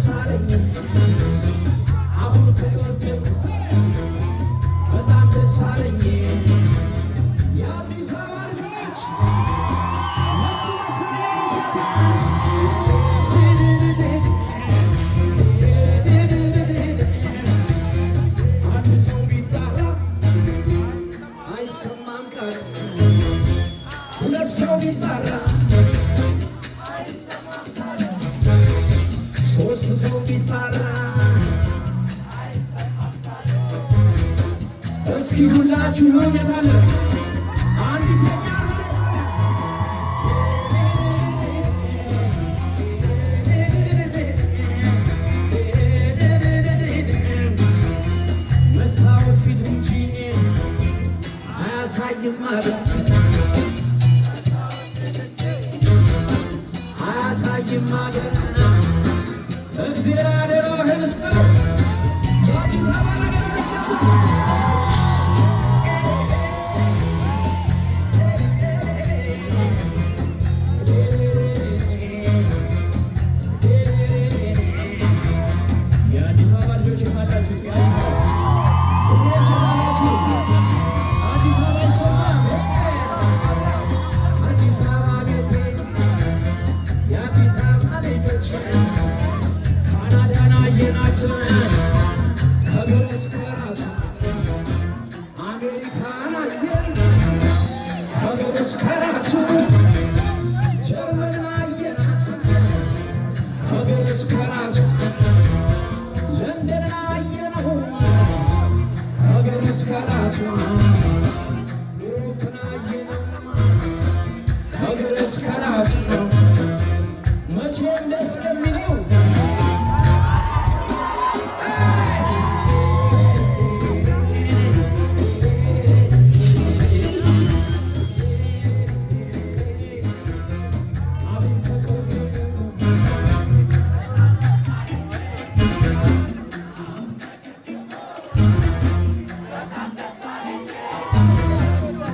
ደስ አለኝ አሁን ከጠገብኩት በጣም ደስ አለኝ የአዲስ አበባ ልጆች ወጡ መሰለኝ አንድ ሰው ቢጣራ አይሰማም ቃል ሁለት ሰው ቢጣራ ሶስት ሰው ቢጣራ እስኪ ሁላችሁም የታለ አንድ ኢትዮጵያ መስታወት ፊት እንጂ አያሳይም ማለት አያሳይም ማለት እግዚአብሔር አደረህን ስለ የአዲስ አበባ ነገር መስራት የአዲስ አበባ ልጆች የታላችሁ እስኪ አዲስ አበባ ይሰማል አዲስ አበባ ቤቴ የአዲስ አበባ ልጆች ካናዳን አየናት ከእግር እስከ ራሷ አሜሪካን አየን ከእግር እስከ ራሷ ጀርመንን አየናት ከእግር እስከ ራሷ ለንደንን አየነው ከእግር እስከ ራሷ ዩሮፕን አየነው ከእግር እስከ ራሷ መቼም ደስ የሚለው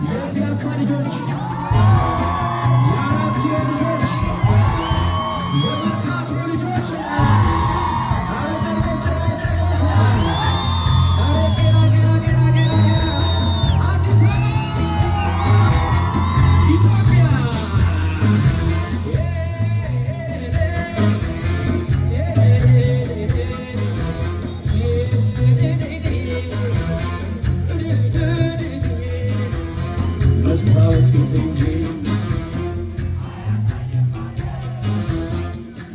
የፒያሳ ልጆች የአራት ኪሎ ልጆች የመርካቶ ልጆች አዲስ አበባ ኢትዮጵያ መስታወት ፊት እንጂ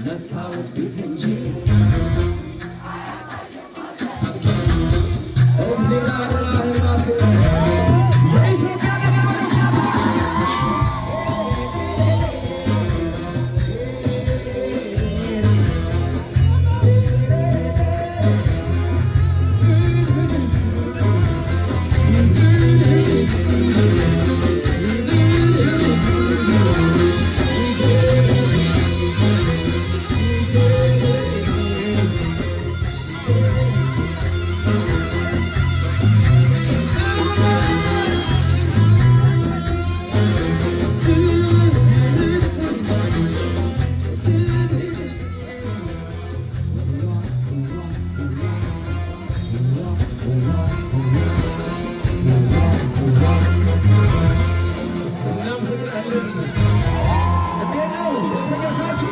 መስታወት ፊት እንጂ እግዚአብሔር አደራህን እባክህ የኢትዮጵያ ነገር መስራት እናመሰግናለን። እንዴት ነው ደስተኞች ናችሁ?